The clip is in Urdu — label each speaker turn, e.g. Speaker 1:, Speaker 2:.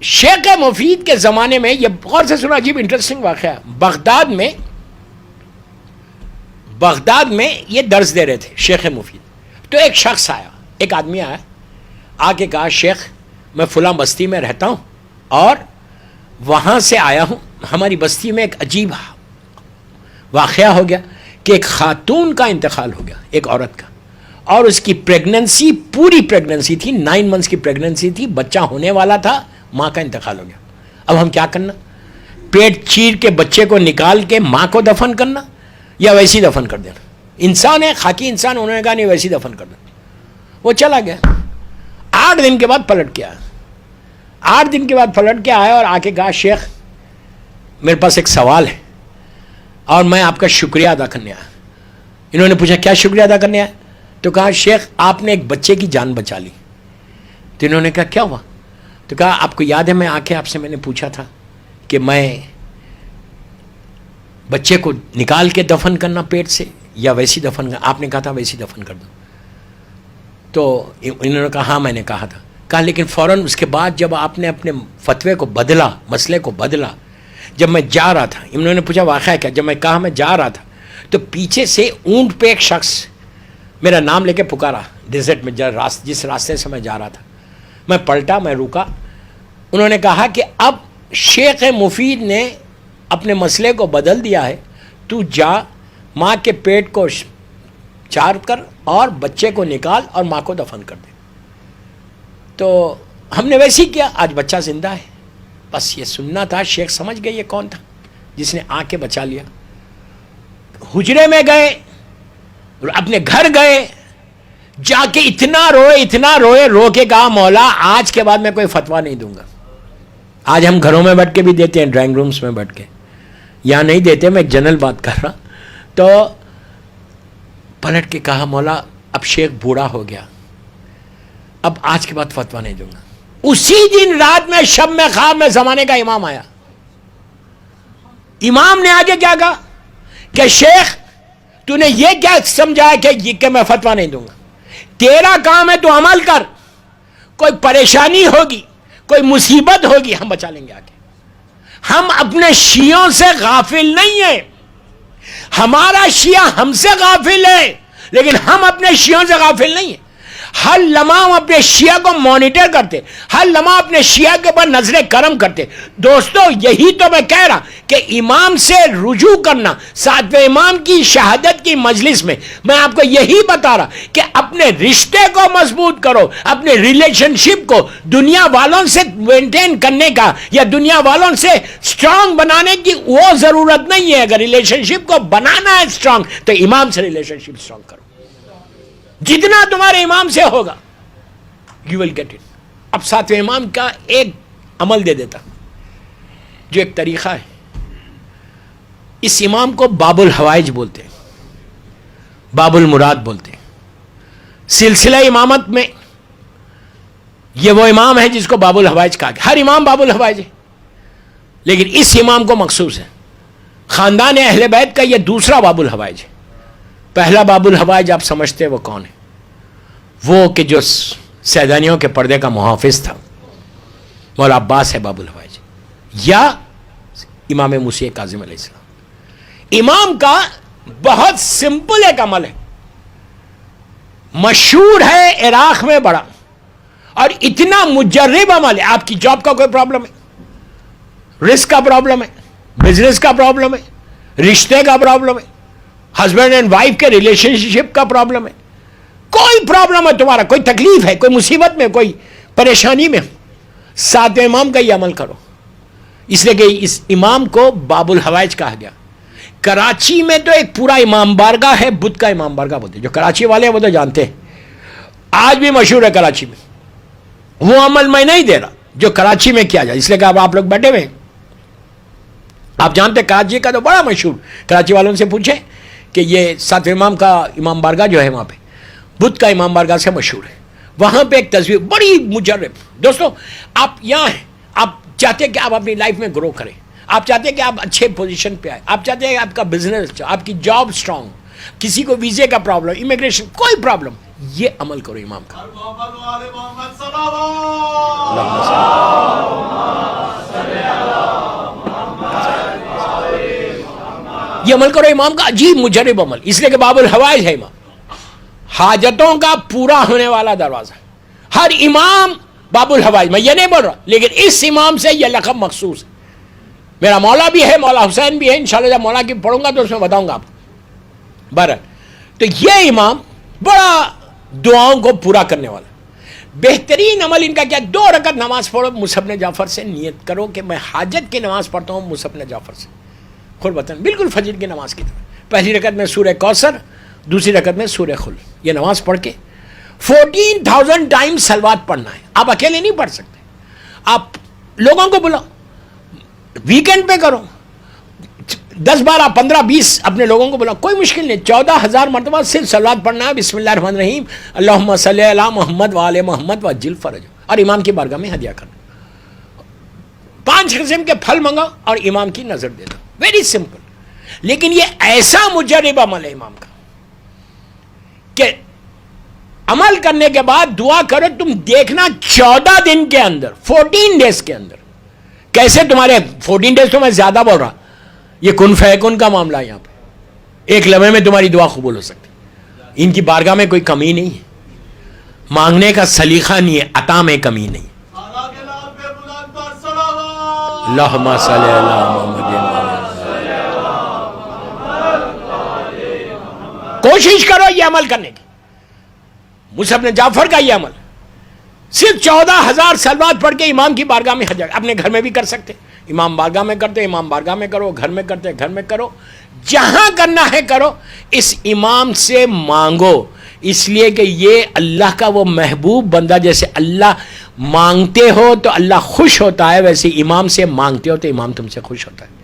Speaker 1: شیخ مفید کے زمانے میں یہ غور سے سنا، عجیب انٹرسٹنگ واقعہ ہے. بغداد میں یہ درس دے رہے تھے شیخ مفید. تو ایک شخص آیا، ایک آدمی آیا، آ کے کہا شیخ میں فلاں بستی میں رہتا ہوں اور وہاں سے آیا ہوں. ہماری بستی میں ایک عجیب واقعہ ہو گیا کہ ایک خاتون کا انتقال ہو گیا، ایک عورت کا، اور اس کی پریگننسی پوری پریگننسی تھی، 9 منتھس کی پریگننسی تھی، بچہ ہونے والا تھا، ماں کا انتقال ہو گیا. اب ہم کیا کرنا؟ پیٹ چیر کے بچے کو نکال کے ماں کو دفن کرنا یا ویسی دفن کر دینا؟ انسان ہے، خاکی انسان، انہوں نے کہا نہیں ویسی دفن کر دینا. وہ چلا گیا. 8 دن کے بعد پلٹ کے آیا. 8 دن کے بعد پلٹ کے آیا اور آ کے کہا شیخ میرے پاس ایک سوال ہے اور میں آپ کا شکریہ ادا کرنے آیا. انہوں نے پوچھا کیا شکریہ ادا کرنے آیا؟ تو کہا شیخ آپ نے ایک بچے کی جان بچا لی. تو انہوں نے کہا کیا ہوا؟ تو کہا آپ کو یاد ہے میں آ کے آپ سے میں نے پوچھا تھا کہ میں بچے کو نکال کے دفن کرنا پیٹ سے یا ویسی دفن کرنا؟ آپ نے کہا تھا ویسی دفن کر دو. تو انہوں نے کہا ہاں میں نے کہا تھا. کہا لیکن فوراً اس کے بعد جب آپ نے اپنے فتوے کو بدلا، مسئلے کو بدلا، جب میں جا رہا تھا، انہوں نے پوچھا واقعہ کیا؟ جب میں کہا میں جا رہا تھا تو پیچھے سے اونٹ پہ ایک شخص میرا نام لے کے پکارا ڈیزرٹ میں، جس راستے سے میں جا رہا تھا. میں پلٹا، میں رکا. انہوں نے کہا کہ اب شیخ مفید نے اپنے مسئلے کو بدل دیا ہے، تو جا ماں کے پیٹ کو چار کر اور بچے کو نکال اور ماں کو دفن کر دے. تو ہم نے ویسے ہی کیا، آج بچہ زندہ ہے. بس یہ سننا تھا. شیخ سمجھ گئے یہ کون تھا جس نے آ کے بچا لیا. حجرے میں گئے، اپنے گھر گئے، جا کے اتنا روئے، رو کے کہا مولا آج کے بعد میں کوئی فتویٰ نہیں دوں گا. آج ہم گھروں میں بیٹھ کے بھی دیتے ہیں، ڈرائنگ رومز میں بیٹھ کے، یہاں نہیں دیتے، میں ایک جنرل بات کر رہا. تو پلٹ کے کہا مولا اب شیخ بوڑھا ہو گیا، اب آج کے بعد فتویٰ نہیں دوں گا. اسی دن رات میں شب میں خواب میں زمانے کا امام آیا. امام نے آگے کیا کہا کہ شیخ تو نے یہ کیا سمجھا کہ میں فتویٰ نہیں دوں گا؟ تیرا کام ہے تو عمل کر، کوئی پریشانی ہوگی، کوئی مصیبت ہوگی، ہم بچا لیں گے آگے. ہم اپنے شیعوں سے غافل نہیں ہیں. ہمارا شیعہ ہم سے غافل ہے لیکن ہم اپنے شیعوں سے غافل نہیں ہیں. ہر لمحہ ہم اپنے شیعہ کو مانیٹر کرتے، ہر لمحہ اپنے شیعہ کے اوپر نظر کرم کرتے. دوستو یہی تو میں کہہ رہا کہ امام سے رجوع کرنا 7ویں امام کی شہادت کی مجلس میں آپ کو یہی بتا رہا کہ اپنے رشتے کو مضبوط کرو، اپنے ریلیشن شپ کو دنیا والوں سے مینٹین کرنے کا یا دنیا والوں سے سٹرانگ بنانے کی وہ ضرورت نہیں ہے. اگر ریلیشن شپ کو بنانا ہے سٹرانگ تو امام سے ریلیشن شپ سٹرانگ کرو. جتنا تمہارے امام سے ہوگا یو ول گیٹ اٹ. اب 7ویں امام کا ایک عمل دے دیتا جو ایک طریقہ ہے. اس امام کو باب الحوائج بولتے ہیں، باب المراد بولتے ہیں. سلسلہ امامت میں یہ وہ امام ہے جس کو باب الحوائج کہا گیا. ہر امام باب الحوائج ہے لیکن اس امام کو مخصوص ہے. خاندان اہل بیت کا یہ دوسرا باب الحوائج ہے. پہلا باب الحوائج آپ سمجھتے وہ کون ہے؟ وہ کہ جو سیدانیوں کے پردے کا محافظ تھا، مولا عباس ہے باب الحوائج، یا امام موسیٰ کاظم علیہ السلام. امام کا بہت سمپل ایک عمل ہے، مشہور ہے عراق میں بڑا، اور اتنا مجرب عمل ہے. آپ کی جاب کا کوئی پرابلم ہے، رسک کا پرابلم ہے، بزنس کا پرابلم ہے، رشتے کا پرابلم ہے، ہسبینڈ اینڈ وائف کے ریلیشن شپ کا پرابلم ہے، کوئی پرابلم ہے تمہارا، کوئی تکلیف ہے، کوئی مصیبت میں، کوئی پریشانی میں، 7ویں امام کا یہ عمل کرو. اس لیے کہ اس امام کو باب الحوائج کہا گیا. کراچی میں تو ایک پورا امام بارگاہ ہے، بدھ کا امام بارگاہ بولتے ہیں. جو کراچی والے ہیں وہ تو جانتے ہیں، آج بھی مشہور ہے کراچی میں. وہ عمل میں نہیں دے رہا جو کراچی میں کیا جائے، اس لیے کہ اب آپ لوگ بیٹھے ہوئے ہیں، آپ جانتے ہیں کراچی کا تو بڑا مشہور. کراچی والوں سے پوچھیں کہ یہ 7ویں امام کا امام بارگاہ جو ہے وہاں پہ بدھ کا امام بارگاہ سے مشہور ہے. وہاں پہ ایک تصویر بڑی مجرب. دوستو آپ یہاں ہیں، آپ چاہتے ہیں کہ آپ اپنی لائف میں گرو کریں، آپ چاہتے ہیں کہ آپ اچھے پوزیشن پہ آئیں، آپ چاہتے ہیں کہ آپ کا بزنس، آپ کی جاب سٹرانگ، کسی کو ویزے کا پرابلم، امیگریشن کوئی پرابلم، یہ عمل کرو امام کا. یہ عمل کرو امام کا عجیب مجرب عمل، اس لیے کہ باب الحوائج ہے امام، حاجتوں کا پورا ہونے والا دروازہ. ہر امام باب الحوائج، میں یہ نہیں بول رہا، لیکن اس امام سے یہ لقب مخصوص ہے. میرا مولا بھی ہے، مولا حسین بھی ہے، انشاءاللہ جب مولا کی پڑھوں گا تو اس میں بتاؤں گا آپ کو. بہرحال تو یہ امام بڑا دعاؤں کو پورا کرنے والا. بہترین عمل ان کا کیا؟ 2 رکعت نماز پڑھو مصعب بن جعفر سے، نیت کرو کہ میں حاجت کی نماز پڑھتا ہوں مصعب بن جعفر سے، خود بتائیں بالکل فجر کی نماز کی طرح. پہلی رکعت میں سورہ کوثر، دوسری رکعت میں سورہ خل، یہ نماز پڑھ کے 14,000 ٹائم سلوات پڑھنا ہے. آپ اکیلے نہیں پڑھ سکتے، آپ لوگوں کو بلاؤ، ویکینڈ پہ کرو، 10 12 15 20 اپنے لوگوں کو بلاؤ، کوئی مشکل نہیں. 14,000 مرتبہ صرف سلوات پڑھنا ہے، بسم اللہ الرحمن الرحیم، اللہم صلی علی محمد وآل محمد وعجل فرج، اور امام کی بارگاہ میں ہدیہ کرنا. 5 قسم کے پھل منگاؤ اور امام کی نظر دے دو. Very simple. لیکن یہ ایسا مجرب عمل ہے امام کا کہ عمل کرنے کے بعد دعا کرو، تم دیکھنا 14 دن کے اندر، 14 ڈیز کے اندر کیسے تمہارے 14 ڈیز تو میں زیادہ بول رہا، یہ کن فیکن کا معاملہ ہے. یہاں پہ ایک لمحے میں تمہاری دعا قبول ہو سکتی. ان کی بارگاہ میں کوئی کمی نہیں ہے، مانگنے کا سلیقہ نہیں ہے، عطا میں کمی نہیں. اللہم صلی علی محمد. کوشش کرو یہ عمل کرنے کی. مصعب بن جعفر کا یہ عمل صرف 14,000 سلوات پڑھ کے امام کی بارگاہ میں حج. اپنے گھر میں بھی کر سکتے، امام بارگاہ میں کرتے، امام بارگاہ میں کرو، گھر میں کرتے گھر میں کرو، جہاں کرنا ہے کرو. اس امام سے مانگو، اس لیے کہ یہ اللہ کا وہ محبوب بندہ، جیسے اللہ مانگتے ہو تو اللہ خوش ہوتا ہے، ویسے امام سے مانگتے ہو تو امام تم سے خوش ہوتا ہے.